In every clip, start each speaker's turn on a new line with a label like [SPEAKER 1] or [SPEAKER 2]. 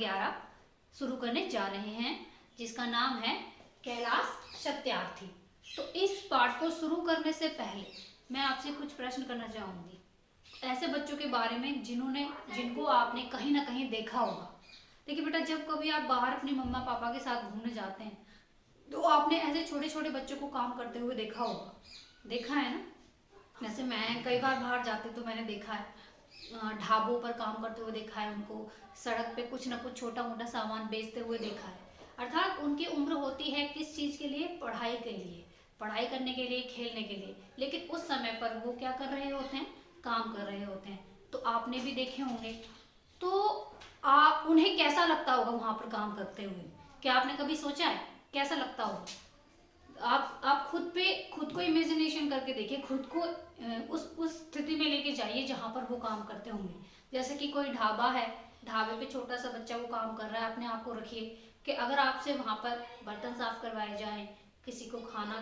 [SPEAKER 1] 11 शुरू करने जा रहे हैं, जिसका नाम है कैलाश सत्यार्थी। तो इस पाठ को शुरू करने से पहले मैं आपसे कुछ प्रश्न करना चाहूंगी, ऐसे बच्चों के बारे में जिनको आपने कहीं ना कहीं देखा होगा। देखिए बेटा, जब कभी आप बाहर अपने मम्मा पापा के साथ घूमने जाते हैं तो आपने ऐसे छोटे छोटे बच्चों को काम करते हुए देखा होगा, देखा है ना। जैसे मैं कई बार बाहर जाते तो मैंने देखा है, ढाबों पर काम करते हुए देखा है उनको, सड़क पे कुछ ना कुछ छोटा मोटा सामान बेचते हुए देखा है। अर्थात उनकी उम्र होती है किस चीज़ के लिए? पढ़ाई के लिए, पढ़ाई करने के लिए, खेलने के लिए। लेकिन उस समय पर वो क्या कर रहे होते हैं? काम कर रहे होते हैं। तो आपने भी देखे होंगे। तो आप उन्हें कैसा लगता होगा वहां पर काम करते हुए? क्या आपने कभी सोचा है कैसा लगता होगा? आप खुद को इमेजिनेशन करके देखिए, खुद को उस स्थिति में लेके जाइए जहां पर वो काम करते होंगे। जैसे कि कोई ढाबा है, ढाबे पे छोटा सा बच्चा वो काम कर रहा है, अपने आप को रखिए कि अगर आपसे वहां पर बर्तन साफ करवाए जाएं, किसी को खाना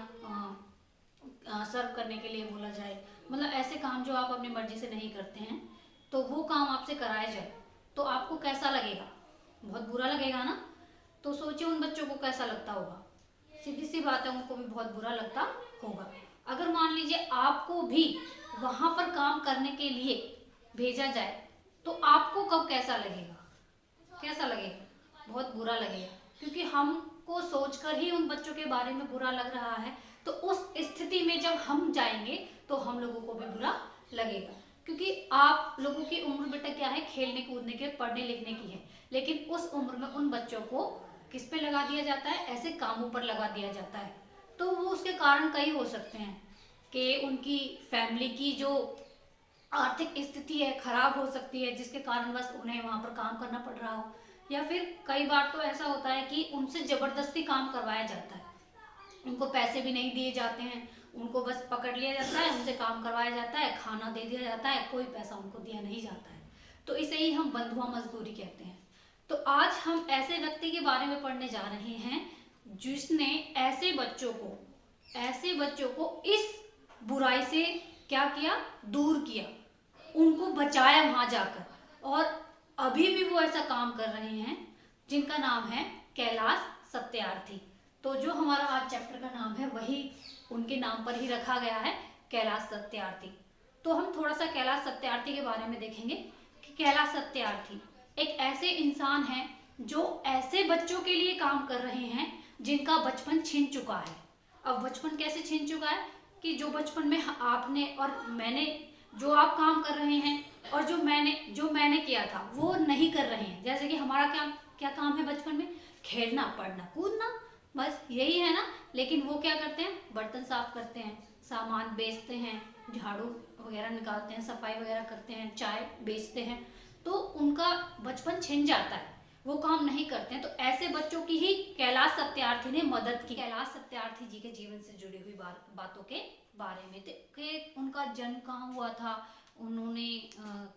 [SPEAKER 1] सर्व करने के लिए बोला जाए, मतलब ऐसे काम जो आप अपनी मर्जी से नहीं करते हैं, तो वो काम आपसे कराया जाए, तो आपको कैसा लगेगा? बहुत बुरा लगेगा ना। तो सोचिए उन बच्चों को कैसा लगता होगा। सीधी सी बात है, उनको भी बहुत बुरा लगता होगा। अगर मान लीजिए आपको भी वहां पर काम करने के लिए भेजा जाए तो आपको कब कैसा लगेगा? कैसा लगेगा? बहुत बुरा लगेगा, क्योंकि हमको सोचकर ही उन बच्चों के बारे में बुरा लग रहा है। तो उस स्थिति में जब हम जाएंगे तो हम लोगों को भी बुरा लगेगा, क्योंकि आप लोगों की उम्र बेटा क्या है? खेलने कूदने के, पढ़ने लिखने की है। लेकिन उस उम्र में उन बच्चों को किस पे लगा दिया जाता है? ऐसे कामों पर लगा दिया जाता है। तो वो उसके कारण कई हो सकते हैं कि उनकी फैमिली की जो आर्थिक स्थिति है खराब हो सकती है, जिसके कारण बस उन्हें वहां पर काम करना पड़ रहा हो। या फिर कई बार तो ऐसा होता है कि उनसे जबरदस्ती काम करवाया जाता है, उनको पैसे भी नहीं दिए जाते हैं, उनको बस पकड़ लिया जाता है, उनसे काम करवाया जाता है, खाना दे दिया जाता है, कोई पैसा उनको दिया नहीं जाता है। तो इसे ही हम बंधुआ मजदूरी कहते हैं। तो आज हम ऐसे व्यक्ति के बारे में पढ़ने जा रहे हैं जिसने ऐसे बच्चों को इस बुराई से क्या किया? दूर किया, उनको बचाया वहां जाकर, और अभी भी वो ऐसा काम कर रहे हैं, जिनका नाम है कैलाश सत्यार्थी। तो जो हमारा आज चैप्टर का नाम है वही उनके नाम पर ही रखा गया है, कैलाश सत्यार्थी। तो हम थोड़ा सा कैलाश सत्यार्थी के बारे में देखेंगे कि कैलाश सत्यार्थी एक ऐसे इंसान हैं जो ऐसे बच्चों के लिए काम कर रहे हैं जिनका बचपन छिन चुका है। अब बचपन कैसे छिन चुका है? कि जो बचपन में आपने और मैंने, जो आप काम कर रहे हैं और जो मैंने किया था वो नहीं कर रहे हैं। जैसे कि हमारा क्या क्या काम है बचपन में? खेलना, पढ़ना, कूदना, बस यही है ना। लेकिन वो क्या करते हैं? बर्तन साफ करते हैं, सामान बेचते हैं, झाड़ू वगैरह निकालते हैं, सफाई वगैरह करते हैं, चाय बेचते हैं। तो उनका बचपन छिन जाता है, वो काम नहीं करते हैं। तो ऐसे बच्चों की ही कैलाश सत्यार्थी ने मदद की। कैलाश सत्यार्थी जी के जीवन से जुड़ी हुई बातों के बारे में कि उनका जन्म कहाँ हुआ था, उन्होंने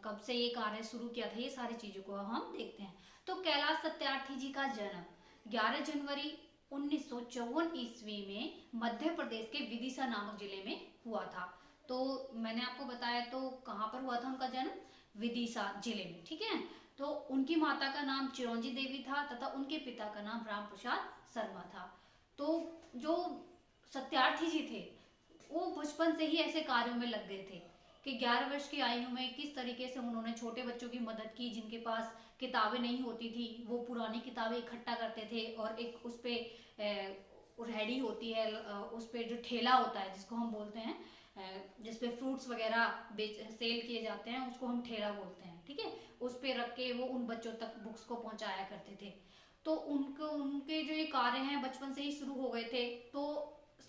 [SPEAKER 1] कब से ये कार्य शुरू किया था, ये सारी चीजों को हम देखते हैं। तो कैलाश सत्यार्थी जी का जन्म 11 जनवरी 1954 ईस्वी में मध्य प्रदेश के विदिशा नामक जिले में हुआ था। तो मैंने आपको बताया तो कहाँ पर हुआ था उनका जन्म? विदिशा जिले में, ठीक है। तो उनकी माता का नाम चिरंजी देवी था तथा उनके पिता का नाम राम प्रसाद शर्मा था। तो जो सत्यार्थी जी थे वो बचपन से ही ऐसे कार्यों में लग गए थे कि 11 वर्ष की आयु में किस तरीके से उन्होंने छोटे बच्चों की मदद की, जिनके पास किताबें नहीं होती थी, वो पुरानी किताबें इकट्ठा करते थे और एक उस पे रेडी होती है, उस पे जो ठेला होता है जिसको हम बोलते हैं, जिसपे फ्रूट्स वगैरह सेल किए जाते हैं, उसको हम ठेला बोलते हैं, ठीक है। उस पे रख के वो उन बच्चों तक बुक्स को पहुंचाया करते थे। तो उनके जो ये कार्य हैं बचपन से ही शुरू हो गए थे। तो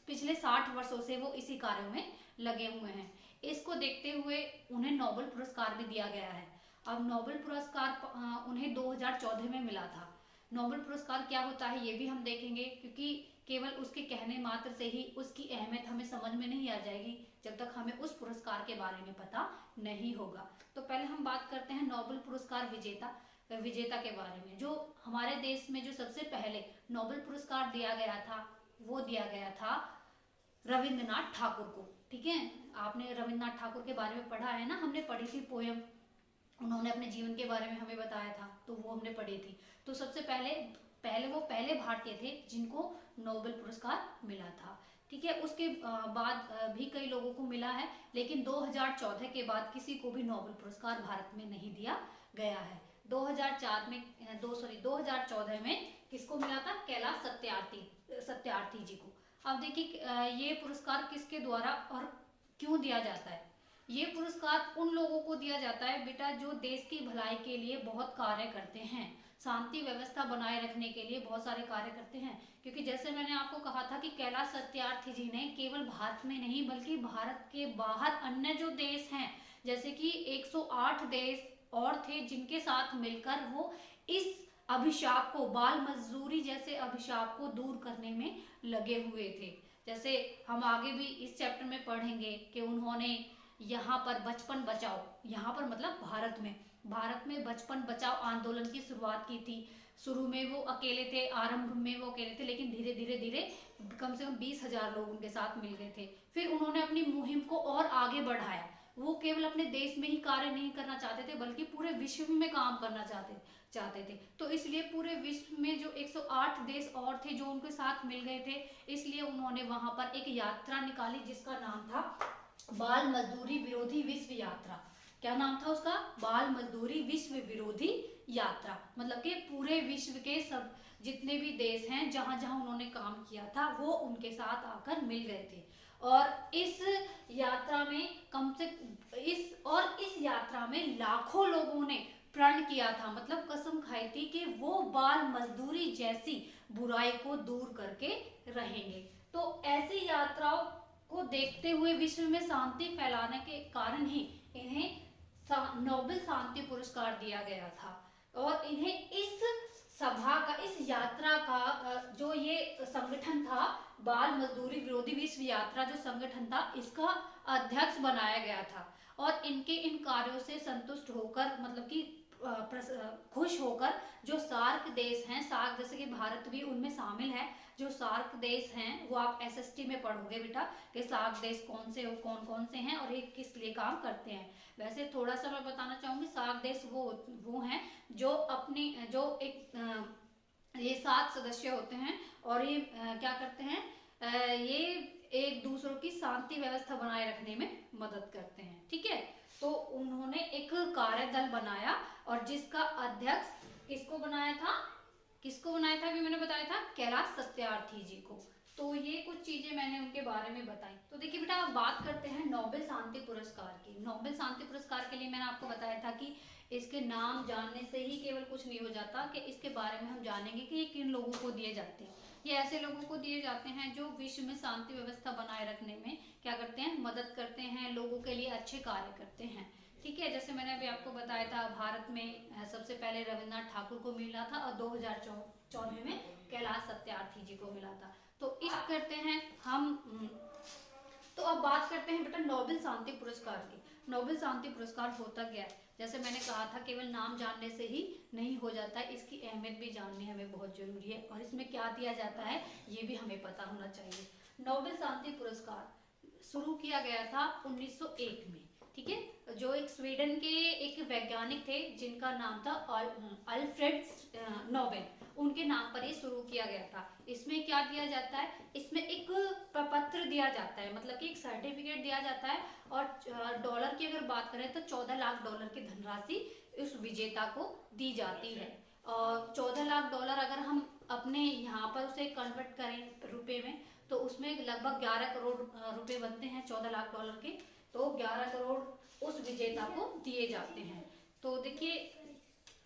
[SPEAKER 1] पिछले 60 वर्षों से वो इसी कार्यों में लगे हुए हैं। इसको देखते हुए उन्हें नोबेल पुरस्कार भी दिया गया है। अब नोबेल पुरस्कार उन्हें 2014 में मिला था। नोबेल पुरस्कार क्या होता है ये भी हम देखेंगे, क्योंकि केवल उसके कहने मात्र से ही उसकी अहमियत हमें समझ में नहीं आ जाएगी जब तक हमें उस पुरस्कार के बारे में पता नहीं होगा। तो पहले हम बात करते हैं नोबेल पुरस्कार विजेता के बारे में। जो हमारे देश में जो सबसे पहले नोबेल पुरस्कार दिया गया था वो दिया गया था रविंद्रनाथ ठाकुर को, ठीक है। आपने रविंद्रनाथ ठाकुर के बारे में पढ़ा है ना, हमने पढ़ी थी पोयम, उन्होंने अपने जीवन के बारे में हमें बताया था, तो वो हमने पढ़ी थी। तो सबसे पहले वो पहले भारतीय थे जिनको नोबेल पुरस्कार मिला था। ठीक है, उसके बाद भी कई लोगों को मिला है, लेकिन 2014 के बाद किसी को भी नोबेल पुरस्कार भारत में नहीं दिया गया है। 2004 में 2014 में किसको मिला था? कैलाश सत्यार्थी जी को। अब देखिए ये पुरस्कार किसके द्वारा और क्यों दिया जाता है? ये पुरस्कार उन लोगों को दिया जाता है बेटा जो देश की भलाई के लिए बहुत कार्य करते हैं, शांति व्यवस्था बनाए रखने के लिए बहुत सारे कार्य करते हैं। क्योंकि जैसे मैंने आपको कहा था कि कैलाश सत्यार्थी जी ने केवल भारत में नहीं बल्कि भारत के बाहर अन्य जो देश हैं, जैसे कि 108 देश और थे जिनके साथ मिलकर वो इस अभिशाप को, बाल मजदूरी जैसे अभिशाप को दूर करने में लगे हुए थे। जैसे हम आगे भी इस चैप्टर में पढ़ेंगे कि उन्होंने यहाँ पर बचपन बचाओ, यहाँ पर मतलब भारत में बचपन बचाओ आंदोलन की शुरुआत की थी। शुरू में वो अकेले थे, आरंभ में वो अकेले थे, लेकिन धीरे धीरे धीरे कम से कम 20,000 लोग उनके साथ मिल गए थे। फिर उन्होंने अपनी मुहिम को और आगे बढ़ाया। वो केवल अपने देश में ही कार्य नहीं करना चाहते थे बल्कि पूरे विश्व में काम करना चाहते थे। तो इसलिए पूरे विश्व में जो 108 देश और थे जो उनके साथ मिल गए थे, इसलिए उन्होंने वहां पर एक यात्रा निकाली जिसका नाम था बाल मजदूरी विरोधी विश्व यात्रा। क्या नाम था उसका? बाल मजदूरी विश्व विरोधी यात्रा। मतलब कि पूरे विश्व के सब जितने भी देश हैं जहां जहां उन्होंने काम किया था वो उनके साथ आकर मिल गए थे। और इस यात्रा में लाखों लोगों ने प्रण किया था, मतलब कसम खाई थी कि वो बाल मजदूरी जैसी बुराई को दूर करके रहेंगे। तो ऐसी यात्राओं को देखते हुए विश्व में शांति फैलाने के कारण ही इन्हें नोबेल शांति पुरस्कार दिया गया था। और इन्हें इस यात्रा का जो ये संगठन था, बाल मजदूरी विरोधी विश्व यात्रा जो संगठन था, इसका अध्यक्ष बनाया गया था। और इनके इन कार्यों से संतुष्ट होकर, मतलब कि खुश होकर जो सार्क देश हैं, सार्क जैसे कि भारत भी उनमें शामिल है, जो सार्क देश हैं वो आप एसएसटी में पढ़ोगे बेटा कि सार्क देश कौन कौन से हैं और ये किस लिए काम करते हैं। वैसे थोड़ा सा मैं बताना चाहूंगी, सार्क देश वो हैं जो ये 7 सदस्य होते हैं और ये क्या करते हैं, ये एक दूसरों की शांति व्यवस्था बनाए रखने में मदद करते हैं। ठीक है, तो उन्होंने एक कार्यदल बनाया और जिसका अध्यक्ष किसको बनाया था अभी मैंने बताया था, कैलाश सत्यार्थी जी को। तो ये कुछ चीजें मैंने उनके बारे में बताई। तो देखिए बेटा, अब बात करते हैं नोबेल शांति पुरस्कार की। नोबेल शांति पुरस्कार के लिए मैंने आपको बताया था कि इसके नाम जानने से ही केवल कुछ नहीं हो जाता, कि इसके बारे में हम जानेंगे कि ये किन लोगों को दिए जाते हैं। ये ऐसे लोगों को दिए जाते हैं जो विश्व में शांति व्यवस्था बनाए रखने में क्या करते हैं, मदद करते हैं, लोगों के लिए अच्छे कार्य करते हैं। ठीक है, जैसे मैंने अभी आपको बताया था, भारत में सबसे पहले रविन्द्रनाथ ठाकुर को मिला था और 2014 में कैलाश सत्यार्थी जी को मिला था। तो इस करते हैं हम। तो अब बात करते हैं बेटा नोबेल शांति पुरस्कार की। नोबेल शांति पुरस्कार होता क्या है? जैसे मैंने कहा था, केवल नाम जानने से ही नहीं हो जाता है, इसकी अहमियत भी जाननी हमें बहुत जरूरी है और इसमें क्या दिया जाता है ये भी हमें पता होना चाहिए। नोबेल शांति पुरस्कार शुरू किया गया था 1901 में। ठीक है, जो एक स्वीडन के एक वैज्ञानिक थे जिनका नाम था अल्फ्रेड नोबेल, उनके नाम पर ये शुरू किया गया था। इसमें क्या दिया जाता है, इसमें एक प्रपत्र दिया जाता है, मतलब कि एक सर्टिफिकेट दिया जाता है। और डॉलर की अगर बात करें तो 14 लाख डॉलर की धनराशि उस विजेता को दी जाती है। और 14 लाख डॉलर अगर हम अपने यहाँ पर उसे कन्वर्ट करें रुपए में तो उसमें लगभग 11 करोड़ रुपए बनते हैं 14 लाख डॉलर के। तो 11 करोड़ उस विजेता को दिए जाते हैं। तो देखिए,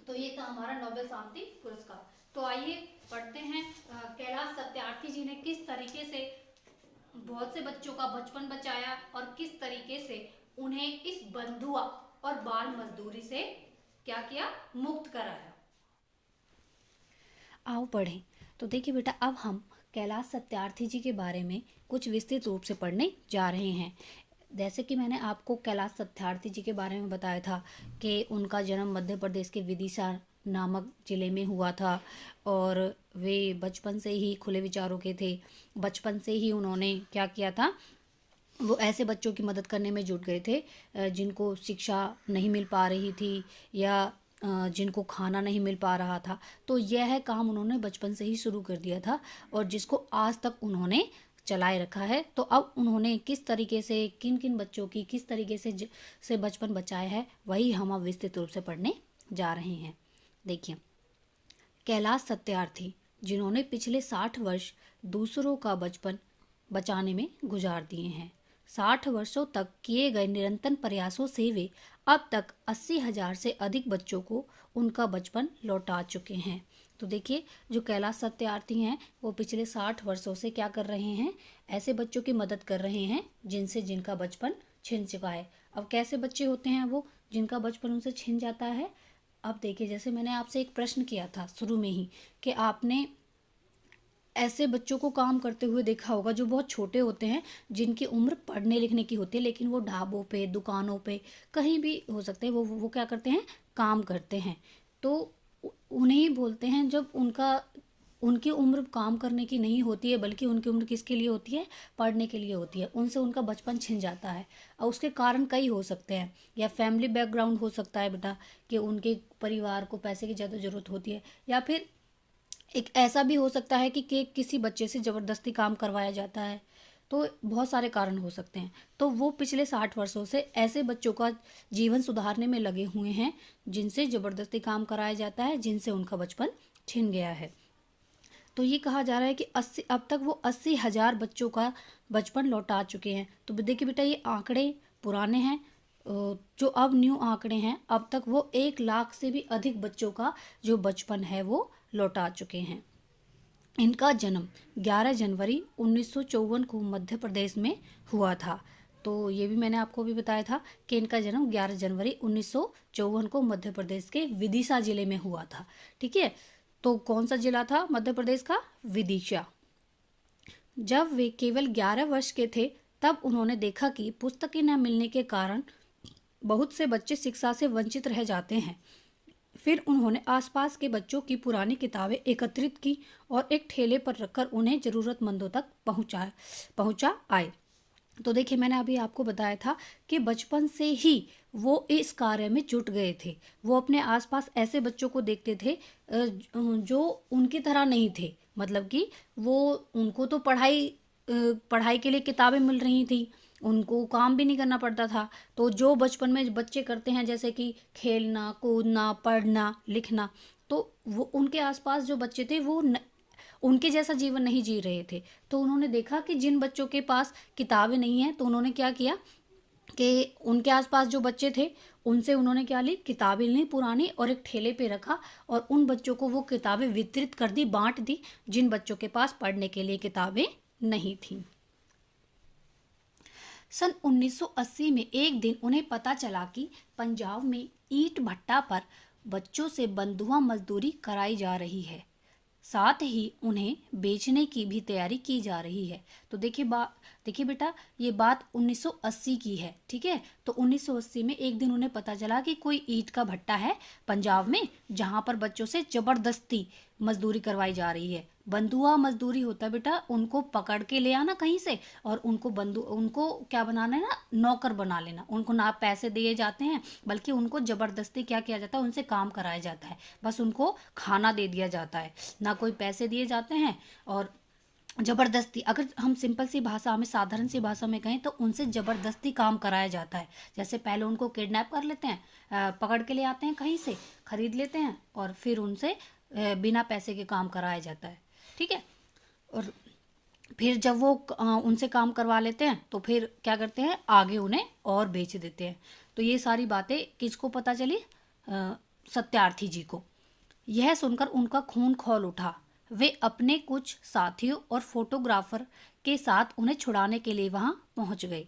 [SPEAKER 1] तो ये था हमारा नोबेल शांति पुरस्कार। तो आइए पढ़ते हैं कैलाश सत्यार्थी जी ने किस तरीके से बहुत से बच्चों का बचपन बचाया और किस तरीके से उन्हें इस बंधुआ और बाल मजदूरी से क्या किया, मुक्त कराया। आओ पढ़ें। तो देखिए बेटा, अब हम कैलाश सत्यार्थी जी के बारे में कुछ विस्तृत रूप से पढ़ने जा रहे हैं। जैसे कि मैंने आपको कैलाश सत्यार्थी जी के बारे में बताया था कि उनका जन्म मध्य प्रदेश के विदिशा नामक ज़िले में हुआ था और वे बचपन से ही खुले विचारों के थे। बचपन से ही उन्होंने क्या किया था, वो ऐसे बच्चों की मदद करने में जुट गए थे जिनको शिक्षा नहीं मिल पा रही थी या जिनको खाना नहीं मिल पा रहा था। तो यह काम उन्होंने बचपन से ही शुरू कर दिया था और जिसको आज तक उन्होंने चलाए रखा है। तो अब उन्होंने किस तरीके से किन किन बच्चों की किस तरीके से बचपन बचाया है, वही हम अब विस्तृत रूप से पढ़ने जा रहे हैं। देखिए, कैलाश सत्यार्थी जिन्होंने पिछले 60 वर्ष दूसरों का बचपन बचाने में गुजार दिए हैं। 60 वर्षों तक किए गए निरंतर प्रयासों से वे अब तक 80,000 से अधिक बच्चों को उनका बचपन लौटा चुके हैं। तो देखिए, जो कैलाश सत्यार्थी हैं वो पिछले 60 वर्षों से क्या कर रहे हैं, ऐसे बच्चों की मदद कर रहे हैं जिनका बचपन छिन चुका है। अब कैसे बच्चे होते हैं वो जिनका बचपन उनसे छिन जाता है? अब देखिए, जैसे मैंने आपसे एक प्रश्न किया था शुरू में ही कि आपने ऐसे बच्चों को काम करते हुए देखा होगा जो बहुत छोटे होते हैं, जिनकी उम्र पढ़ने लिखने की होती है, लेकिन वो ढाबों पे, दुकानों पे, कहीं भी हो सकते हैं, वो क्या करते हैं, काम करते हैं। तो उन्हें ही बोलते हैं जब उनकी उम्र काम करने की नहीं होती है, बल्कि उनकी उम्र किसके लिए होती है, पढ़ने के लिए होती है। उनसे उनका बचपन छिन जाता है और उसके कारण कई हो सकते हैं, या फैमिली बैकग्राउंड हो सकता है बेटा कि उनके परिवार को पैसे की ज़्यादा ज़रूरत होती है, या फिर एक ऐसा भी हो सकता है कि किसी बच्चे से ज़बरदस्ती काम करवाया जाता है। तो बहुत सारे कारण हो सकते हैं। तो वो पिछले 60 वर्षों से ऐसे बच्चों का जीवन सुधारने में लगे हुए हैं जिनसे ज़बरदस्ती काम कराया जाता है, जिनसे उनका बचपन छिन गया है। तो ये कहा जा रहा है कि अब तक वो 80,000 बच्चों का बचपन लौटा चुके हैं। तो देखिए बेटा, ये आंकड़े पुराने हैं, जो अब न्यू आंकड़े हैं। अब तक वो 1 लाख से भी अधिक बच्चों का जो बचपन है वो लौटा चुके हैं। इनका जन्म 11 जनवरी 1954 को मध्य प्रदेश में हुआ था। तो ये भी मैंने आपको भी बताया था कि इनका जन्म 11 जनवरी 1954 को मध्य प्रदेश के विदिशा जिले में हुआ था। ठीक है, तो कौन सा जिला था मध्य प्रदेश का? विदिशा। जब वे केवल 11 वर्ष के थे तब उन्होंने देखा कि पुस्तकें न मिलने के कारण बहुत से बच्चे शिक्षा से वंचित रह जाते हैं। फिर उन्होंने आसपास के बच्चों की पुरानी किताबें एकत्रित की और एक ठेले पर रखकर उन्हें ज़रूरतमंदों तक पहुंचा आए। तो देखिए, मैंने अभी आपको बताया था कि बचपन से ही वो इस कार्य में जुट गए थे। वो अपने आसपास ऐसे बच्चों को देखते थे जो उनकी तरह नहीं थे, मतलब कि वो उनको तो पढ़ाई के लिए किताबें मिल रही थी, उनको काम भी नहीं करना पड़ता था। तो जो बचपन में बच्चे करते हैं, जैसे कि खेलना, कूदना, पढ़ना, लिखना, तो वो उनके आसपास जो बच्चे थे वो उनके जैसा जीवन नहीं जी रहे थे। तो उन्होंने देखा कि जिन बच्चों के पास किताबें नहीं हैं, तो उन्होंने क्या किया कि उनके आसपास जो बच्चे थे उनसे उन्होंने क्या ली, किताबें ली पुरानी, और एक ठेले पे रखा और उन बच्चों को वो किताबें वितरित कर दी, बांट दी, जिन बच्चों के पास पढ़ने के लिए किताबें नहीं थीं। सन 1980 में एक दिन उन्हें पता चला कि पंजाब में ईंट भट्टा पर बच्चों से बंधुआ मजदूरी कराई जा रही है, साथ ही उन्हें बेचने की भी तैयारी की जा रही है। तो देखिए बेटा, ये बात 1980 की है। ठीक है, तो 1980 में एक दिन उन्हें पता चला कि कोई ईंट का भट्टा है पंजाब में, जहाँ पर बच्चों से जबरदस्ती मजदूरी करवाई जा रही है। बंधुआ मजदूरी होता है बेटा, उनको पकड़ के ले आना कहीं से और उनको क्या बनाना है ना, नौकर बना लेना। उनको ना पैसे दिए जाते हैं, बल्कि उनको जबरदस्ती क्या किया जाता है, उनसे काम कराया जाता है। बस उनको खाना दे दिया जाता है, ना कोई पैसे दिए जाते हैं। और जबरदस्ती, अगर हम सिंपल सी भाषा में, साधारण सी भाषा में कहें, तो उनसे जबरदस्ती काम कराया जाता है। जैसे पहले उनको किडनैप कर लेते हैं, पकड़ के ले आते हैं, कहीं से खरीद लेते हैं और फिर उनसे बिना पैसे के काम कराया जाता है। ठीक है, और फिर जब वो उनसे काम करवा लेते हैं तो फिर क्या करते हैं, आगे उन्हें और बेच देते हैं। तो ये सारी बातें किसको पता चली? सत्यार्थी जी को। यह सुनकर उनका खून खौल उठा। वे अपने कुछ साथियों और फोटोग्राफर के साथ उन्हें छुड़ाने के लिए वहां पहुंच गए।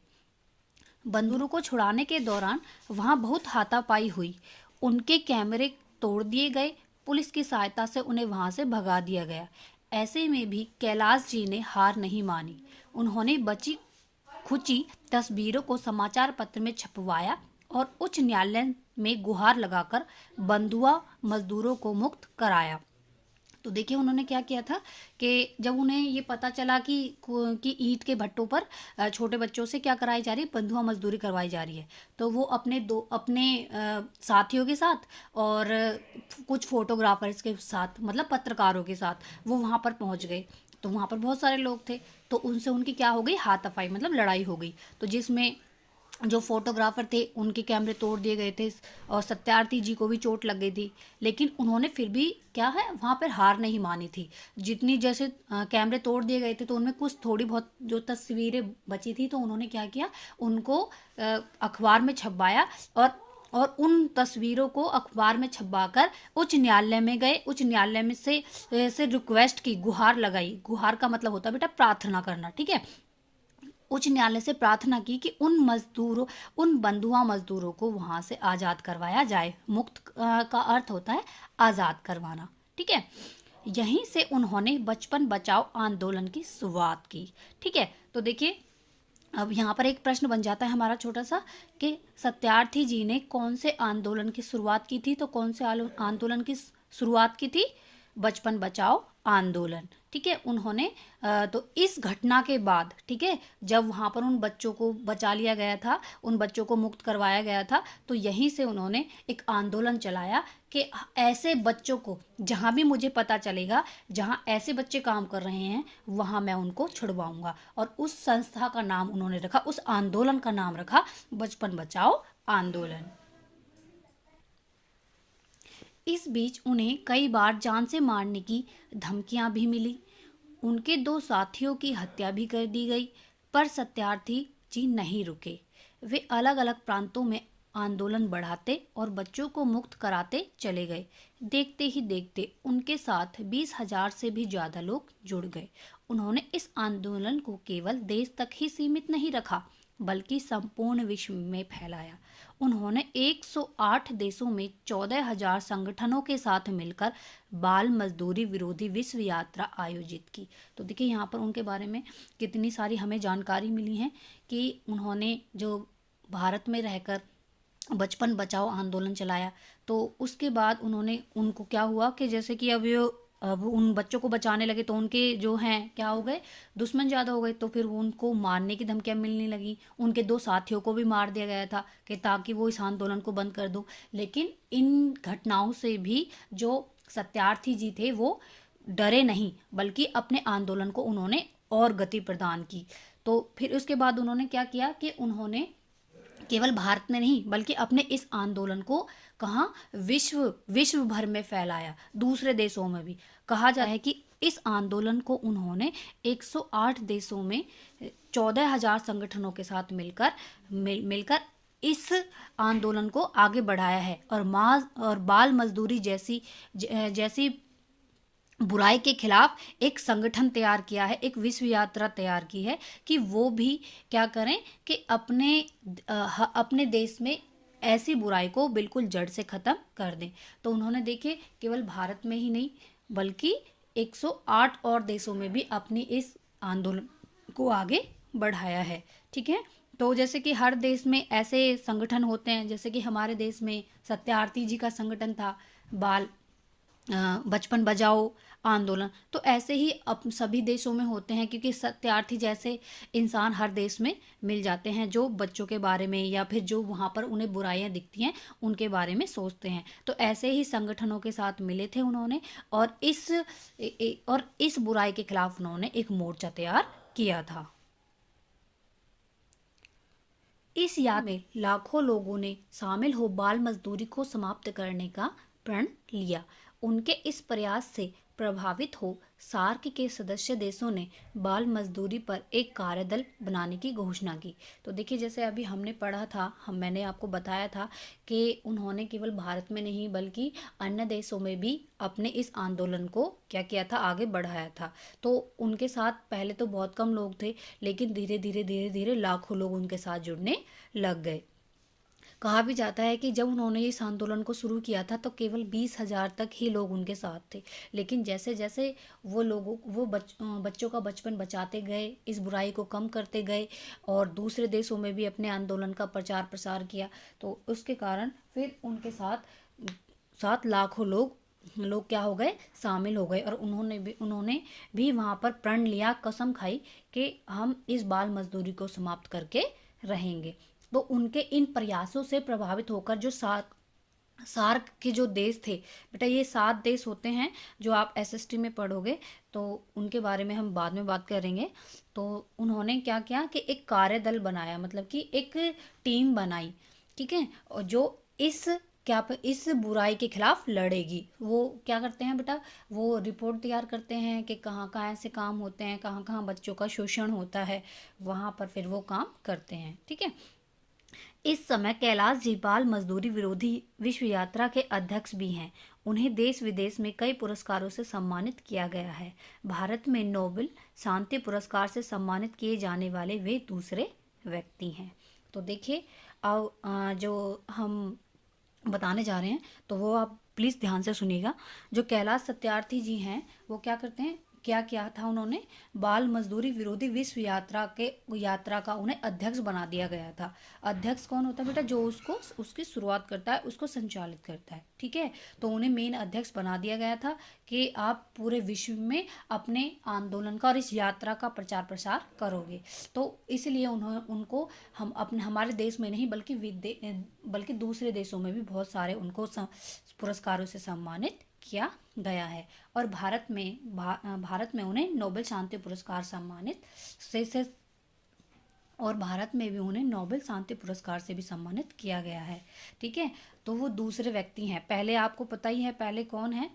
[SPEAKER 1] बंदूकों को छुड़ाने के दौरान वहां बहुत हाथापाई हुई। उनके कैमरे तोड़ दिए गए। पुलिस की सहायता से उन्हें वहां से भगा दिया गया। ऐसे में भी कैलाश जी ने हार नहीं मानी। उन्होंने बची खुची तस्वीरों को समाचार पत्र में छपवाया और उच्च न्यायालय में गुहार लगाकर बंधुआ मजदूरों को मुक्त कराया। तो देखिए उन्होंने क्या किया था कि जब उन्हें ये पता चला कि ईंट के भट्टों पर छोटे बच्चों से क्या कराई जा रही है, बंधुआ मजदूरी करवाई जा रही है, तो वो अपने साथियों के साथ और कुछ फोटोग्राफर्स के साथ, मतलब पत्रकारों के साथ वो वहाँ पर पहुँच गए। तो वहाँ पर बहुत सारे लोग थे, तो उनसे उनकी क्या हो गई, हाथापाई, मतलब लड़ाई हो गई। तो जिसमें जो फोटोग्राफर थे उनके कैमरे तोड़ दिए गए थे और सत्यार्थी जी को भी चोट लग गई थी, लेकिन उन्होंने फिर भी क्या है, वहाँ पर हार नहीं मानी थी। जितनी जैसे कैमरे तोड़ दिए गए थे तो उनमें कुछ थोड़ी बहुत जो तस्वीरें बची थी, तो उन्होंने क्या किया, उनको अखबार में छपवाया और उन तस्वीरों को अखबार में छपवाकर उच्च न्यायालय में गए। उच्च न्यायालय में से रिक्वेस्ट की, गुहार लगाई। गुहार का मतलब होता है बेटा प्रार्थना करना, ठीक है। उच्च न्यायालय से प्रार्थना की कि उन बंधुआ मजदूरों को वहां से आज़ाद करवाया जाए। मुक्त का अर्थ होता है आज़ाद करवाना, ठीक है। यहीं से उन्होंने बचपन बचाओ आंदोलन की शुरुआत की, ठीक है। तो देखिए अब यहाँ पर एक प्रश्न बन जाता है हमारा छोटा सा, कि सत्यार्थी जी ने कौन से आंदोलन की शुरुआत की थी। तो कौन से आंदोलन की शुरुआत की थी, बचपन बचाओ आंदोलन, ठीक है। उन्होंने तो इस घटना के बाद, ठीक है, जब वहाँ पर उन बच्चों को बचा लिया गया था, उन बच्चों को मुक्त करवाया गया था, तो यहीं से उन्होंने एक आंदोलन चलाया कि ऐसे बच्चों को, जहाँ भी मुझे पता चलेगा जहाँ ऐसे बच्चे काम कर रहे हैं, वहाँ मैं उनको छुड़वाऊंगा। और उस संस्था का नाम उन्होंने रखा, उस आंदोलन का नाम रखा बचपन बचाओ आंदोलन। इस बीच उन्हें कई बार जान से मारने की धमकियां भी मिली। उनके दो साथियों की हत्या भी कर दी गई, पर सत्यार्थी जी नहीं रुके। वे अलग अलग प्रांतों में आंदोलन बढ़ाते और बच्चों को मुक्त कराते चले गए। देखते ही देखते उनके साथ 20,000 से भी ज़्यादा लोग जुड़ गए। उन्होंने इस आंदोलन को केवल देश तक ही सीमित नहीं रखा, बल्कि संपूर्ण विश्व में फैलाया। उन्होंने 108 देशों में 14,000 संगठनों के साथ मिलकर बाल मजदूरी विरोधी विश्व यात्रा आयोजित की। तो देखिए यहाँ पर उनके बारे में कितनी सारी हमें जानकारी मिली है कि उन्होंने जो भारत में रहकर बचपन बचाओ आंदोलन चलाया, तो उसके बाद उनको क्या हुआ कि जैसे कि अब उन बच्चों को बचाने लगे, तो उनके जो हैं क्या हो गए, दुश्मन ज़्यादा हो गए। तो फिर उनको मारने की धमकियां मिलने लगी। उनके दो साथियों को भी मार दिया गया था कि ताकि वो इस आंदोलन को बंद कर दो। लेकिन इन घटनाओं से भी जो सत्यार्थी जी थे वो डरे नहीं, बल्कि अपने आंदोलन को उन्होंने और गति प्रदान की। तो फिर उसके बाद उन्होंने क्या किया कि उन्होंने केवल भारत में नहीं, बल्कि अपने इस आंदोलन को कहाँ, विश्व भर में फैलाया, दूसरे देशों में भी। कहा जाता है कि इस आंदोलन को उन्होंने 108 देशों में 14,000 संगठनों के साथ मिलकर इस आंदोलन को आगे बढ़ाया है। और बाल मजदूरी जैसी बुराई के खिलाफ एक संगठन तैयार किया है, एक विश्व यात्रा तैयार की है कि वो भी क्या करें कि अपने देश में ऐसी बुराई को बिल्कुल जड़ से ख़त्म कर दें। तो उन्होंने देखिए केवल भारत में ही नहीं, बल्कि 108 और देशों में भी अपनी इस आंदोलन को आगे बढ़ाया है, ठीक है। तो जैसे कि हर देश में ऐसे संगठन होते हैं, जैसे कि हमारे देश में सत्यार्थी जी का संगठन था, बचपन बचाओ आंदोलन। तो ऐसे ही अब सभी देशों में होते हैं, क्योंकि सत्यार्थी जैसे इंसान हर देश में मिल जाते हैं, जो बच्चों के बारे में या फिर जो वहाँ पर उन्हें बुराइयां दिखती हैं उनके बारे में सोचते हैं। तो ऐसे ही संगठनों के साथ मिले थे उन्होंने, और इस बुराई के खिलाफ उन्होंने एक मोर्चा तैयार किया था। इस याद में लाखों लोगों ने शामिल हो बाल मजदूरी को समाप्त करने का प्रण लिया। उनके इस प्रयास से प्रभावित हो सार्क के सदस्य देशों ने बाल मजदूरी पर एक कार्यदल बनाने की घोषणा की। तो देखिए जैसे अभी हमने पढ़ा था, मैंने आपको बताया था कि उन्होंने केवल भारत में नहीं बल्कि अन्य देशों में भी अपने इस आंदोलन को क्या किया था, आगे बढ़ाया था। तो उनके साथ पहले तो बहुत कम लोग थे, लेकिन धीरे धीरे लाखों लोग उनके साथ जुड़ने लग गए। कहा भी जाता है कि जब उन्होंने इस आंदोलन को शुरू किया था तो केवल 20,000 तक ही लोग उनके साथ थे, लेकिन जैसे जैसे वो बच्चों का बचपन बचाते गए, इस बुराई को कम करते गए और दूसरे देशों में भी अपने आंदोलन का प्रचार प्रसार किया, तो उसके कारण फिर उनके साथ साथ लाखों लोग लोग क्या हो गए, शामिल हो गए, और उन्होंने भी वहाँ पर प्रण लिया, कसम खाई कि हम इस बाल मजदूरी को समाप्त करके रहेंगे। तो उनके इन प्रयासों से प्रभावित होकर जो सार्क के जो देश थे, बेटा ये 7 देश होते हैं जो आप एसएसटी में पढ़ोगे, तो उनके बारे में हम बाद में बात करेंगे। तो उन्होंने क्या किया कि एक कार्यदल बनाया, मतलब कि एक टीम बनाई, ठीक है, और जो इस इस बुराई के खिलाफ लड़ेगी। वो क्या करते हैं बेटा, वो रिपोर्ट तैयार करते हैं कि कहाँ कहाँ ऐसे काम होते हैं, कहाँ कहाँ बच्चों का शोषण होता है, वहाँ पर फिर वो काम करते हैं, ठीक है। इस समय कैलाश जी बाल मजदूरी विरोधी विश्व यात्रा के अध्यक्ष भी हैं। उन्हें देश विदेश में कई पुरस्कारों से सम्मानित किया गया है। भारत में नोबेल शांति पुरस्कार से सम्मानित किए जाने वाले वे दूसरे व्यक्ति हैं। तो देखिए, अब जो हम बताने जा रहे हैं तो वो आप प्लीज़ ध्यान से सुनिएगा। जो कैलाश सत्यार्थी जी हैं, वो क्या करते हैं, क्या किया था उन्होंने, बाल मजदूरी विरोधी विश्व यात्रा का उन्हें अध्यक्ष बना दिया गया था। अध्यक्ष कौन होता है बेटा, जो उसको उसकी शुरुआत करता है, उसको संचालित करता है, ठीक है। तो उन्हें मेन अध्यक्ष बना दिया गया था कि आप पूरे विश्व में अपने आंदोलन का और इस यात्रा का प्रचार प्रसार करोगे। तो इसलिए उनको हम अपने हमारे देश में नहीं बल्कि दूसरे देशों में भी बहुत सारे उनको पुरस्कारों से सम्मानित किया गया है। और भारत में उन्हें नोबेल शांति पुरस्कार सम्मानित से और भारत में भी उन्हें नोबेल शांति पुरस्कार से भी सम्मानित किया गया है, ठीक है। तो वो दूसरे व्यक्ति हैं, पहले आपको पता ही है पहले कौन है,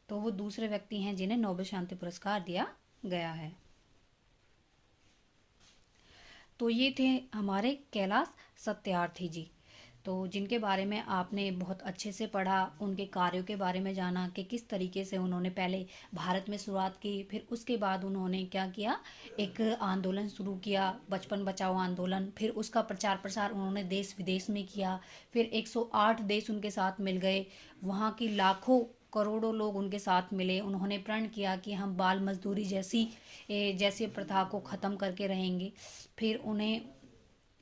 [SPEAKER 1] तो वो दूसरे व्यक्ति हैं जिन्हें नोबेल शांति पुरस्कार दिया गया है। तो ये थे हमारे कैलाश सत्यार्थी जी, तो जिनके बारे में आपने बहुत अच्छे से पढ़ा, उनके कार्यों के बारे में जाना कि किस तरीके से उन्होंने पहले भारत में शुरुआत की, फिर उसके बाद उन्होंने क्या किया, एक आंदोलन शुरू किया, बचपन बचाओ आंदोलन, फिर उसका प्रचार प्रसार उन्होंने देश विदेश में किया, फिर 108 देश उनके साथ मिल गए, वहाँ की लाखों करोड़ों लोग उनके साथ मिले, उन्होंने प्रण किया कि हम बाल मजदूरी जैसी प्रथा को ख़त्म करके रहेंगे। फिर उन्हें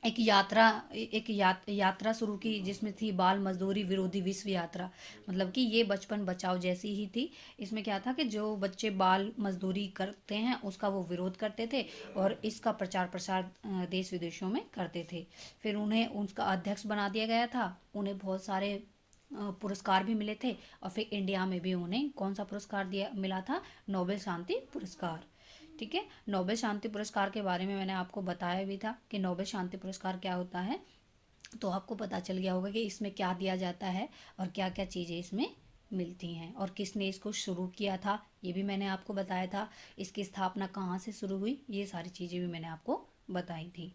[SPEAKER 1] एक यात्रा शुरू की जिसमें थी बाल मजदूरी विरोधी विश्व यात्रा, मतलब कि ये बचपन बचाओ जैसी ही थी। इसमें क्या था कि जो बच्चे बाल मजदूरी करते हैं उसका वो विरोध करते थे और इसका प्रचार प्रसार देश विदेशों में करते थे। फिर उन्हें उसका अध्यक्ष बना दिया गया था, उन्हें बहुत सारे पुरस्कार भी मिले थे, और फिर इंडिया में भी उन्हें कौन सा पुरस्कार दिया मिला था, नोबेल शांति पुरस्कार, ठीक है। नोबेल शांति पुरस्कार के बारे में मैंने आपको बताया भी था कि नोबेल शांति पुरस्कार क्या होता है, तो आपको पता चल गया होगा कि इसमें क्या दिया जाता है और क्या क्या चीज़ें इसमें मिलती हैं, और किसने इसको शुरू किया था ये भी मैंने आपको बताया था, इसकी स्थापना कहाँ से शुरू हुई ये सारी चीज़ें भी मैंने आपको बताई थी।